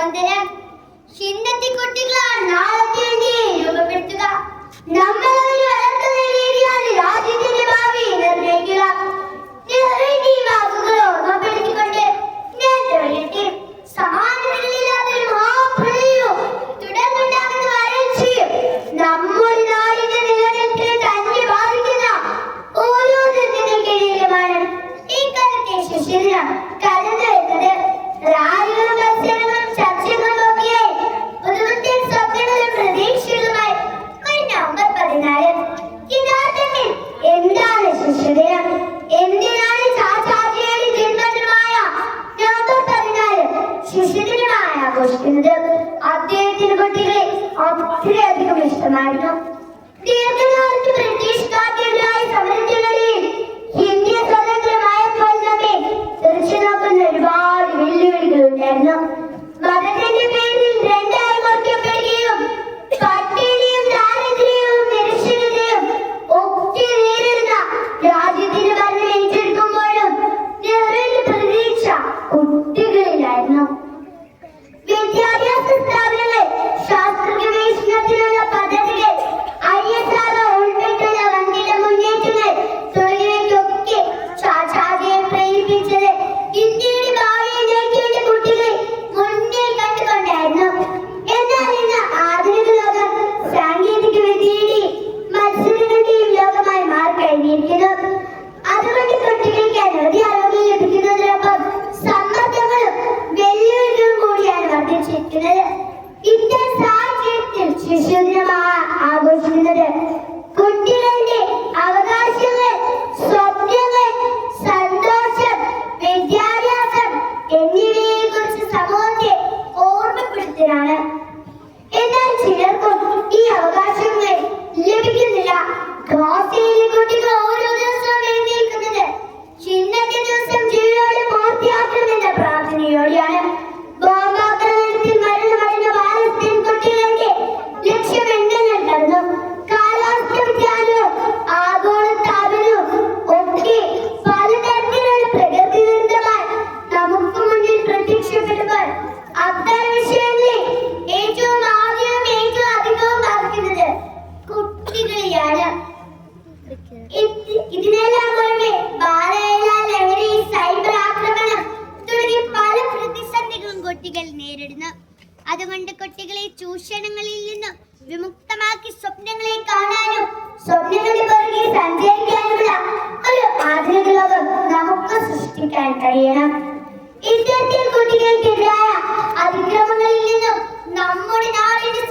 സ്പന്ദനം. ഇന്നത്തെ കുട്ടികളാണ് നാളത്തെ ഇന്ത്യയെ രൂപപ്പെടുത്തുക. നമ്മൾ അവരെ വളർത്തുന്ന രീതിയാണ് രാജ്യത്തിന്റെ ഭാവി നിർണ്ണയിക്കുക. നെഹ്റുവിന്റെ വാക്കുകൾ ഓർമ്മപ്പെടുത്തിക്കൊണ്ട് ഞാൻ തുടരട്ടെ. സമാനതകളില്ലാത്തൊരു മഹാപ്രളയവും തുടർന്നുണ്ടാകുന്ന വരൾച്ചയും നമ്മുടെ നാടിന്റെ നിലനിൽപ്പിനെ തന്നെ ബാധിക്കുന്ന ഓരോ ദുരിതങ്ങൾക്കിടയിലുമാണ് ഈ കാലത്തെ ശിശിരം കടന്നു വരുന്നത്. റാലികളും മത്സരങ്ങളും ചർച്ചകളും ഒക്കെയായി പുതുപുത്തൻ സ്വപ്നങ്ങളും പ്രതീക്ഷകളുമായി ഒരു നവംബർ 14. യഥാർത്ഥത്തിൽ എന്താണ് ശിശുദിനം? എന്തിനാണ് ചാച്ചാജിയുടെ ജന്മദിനമായ നവംബർ 14 ശിശുദിനമായി ആഘോഷിക്കുന്നത്? അദ്ദേഹത്തിന് കുട്ടികളെ അത്രയധികം ഇഷ്ടമായിരുന്നു. ദീർഘകാലത്ത് ബ്രിട്ടീഷുകാർക്കെതിരായ സമരത്തിനിടയിൽ ഇന്ത്യ സ്വതന്ത്രമായപ്പോൾ തന്നെ തുറച്ചു നോക്കുന്ന ഒരുപാട് വെല്ലുവിളികൾ ഉണ്ടായിരുന്നു. മതത്തിന്റെ പേരിൽ രണ്ടായി മുറിക്കപ്പെടുകയും പട്ടിണിയും ദാരിദ്ര്യവും നിരക്ഷരതയും ഒക്കെ നേരിടുന്ന രാജ്യത്തിന്റെ ഭരണം ഏറ്റെടുക്കുമ്പോഴും നെഹ്റുവിന്റെ പ്രതീക്ഷ കുട്ടികളിലായിരുന്നു. വിദ്യാഭ്യാസ സ്ഥാപനങ്ങൾ, ശാസ്ത്ര ഗവേഷണത്തിനുള്ള പദ്ധതികൾ, ISRO ഉൾപ്പെടെയുള്ള വൻകിട മുന്നേറ്റങ്ങൾ തുടങ്ങിയവയ്ക്കൊക്കെ ചാച്ചാജിയെ പ്രേരിപ്പിച്ചത് ഇന്ത്യയുടെ ഭാവിയെ നയിക്കേണ്ട കുട്ടികളെ മുന്നിൽ കണ്ടുകൊണ്ടായിരുന്നു. എന്നാൽ ഇന്ന് ആധുനിക ലോകം സാങ്കേതിക വിദ്യയുടെയും മത്സരങ്ങളുടെയും ലോകമായി മാറിക്കഴിഞ്ഞിരിക്കുന്നു. അതുകൊണ്ട് കുട്ടികൾക്ക് അനവധി അറിവുകൾ ലഭിക്കുന്നതിനൊപ്പം സമ്മർദ്ദങ്ങളും വെല്ലുവിളികളും കൂടിയാണ് വർദ്ധിച്ചിരിക്കുന്നത്. ഇത്തരം സാഹചര്യത്തിൽ ശിശുദിനം ആഘോഷിക്കുന്നത് കുട്ടികളുടെ അവകാശങ്ങൾ, സ്വപ്നങ്ങൾ, സന്തോഷം, വിദ്യാഭ്യാസം എന്നിവയെ കുറിച്ച് സമൂഹത്തെ ഓർമ്മപ്പെടുത്തലാണ്. എന്നാൽ ചിലർക്കും ഈ അവകാശങ്ങൾ ലഭിക്കുന്നില്ല. ഗാസയിലെ കുട്ടികൾ ഓരോ ദിവസവും എഴുന്നേൽക്കുന്നത് ഇന്നത്തെ ദിവസം ജീവനോടെ പൂർത്തിയാക്കണമെന്ന പ്രാർത്ഥനയോടെയാണ്. ബോംബാക്രമണത്തിൽ മരണമടഞ്ഞ പാലസ്തീൻ കുട്ടികളുടെ ലക്ഷ്യം എന്തെന്ന് കടന്നു. കാലാവസ്ഥ വ്യതിയാനവും ആഗോളതാപനവും ഒക്കെ പലതരത്തിലുള്ള പ്രകൃതി ദുരന്തമായി നമുക്ക് മുന്നിൽ പ്രത്യക്ഷപ്പെടുമ്പോൾ അത്തരം വിഷയങ്ങളിൽ ഏറ്റവും ആദ്യവും ഏറ്റവും അധികവും ബാധിക്കുന്നത് കുട്ടികളെയാണ്. ഇതിനെല്ലാം പുറമെ ബാലവേല, ലഹരി, സൈബർ ആക്രമണം തുടങ്ങിയ പല പ്രതിസന്ധികളും കുട്ടികൾ നേരിടുന്നു. അതുകൊണ്ട് കുട്ടികളെ ചൂഷണങ്ങളിൽ നിന്നും വിമുക്തമാക്കി സ്വപ്നങ്ങളെ കാണാനും സ്വപ്നങ്ങളുടെ പുറകെ സഞ്ചരിക്കാനുമുള്ള ഒരു ആധുനിക ലോകം നമുക്ക് സൃഷ്ടിക്കാൻ കഴിയണം. ഇത്തരത്തിൽ കുട്ടികൾക്കെതിരായ അതിക്രമങ്ങളിൽ നിന്നും നമ്മുടെ നാടിന്റെ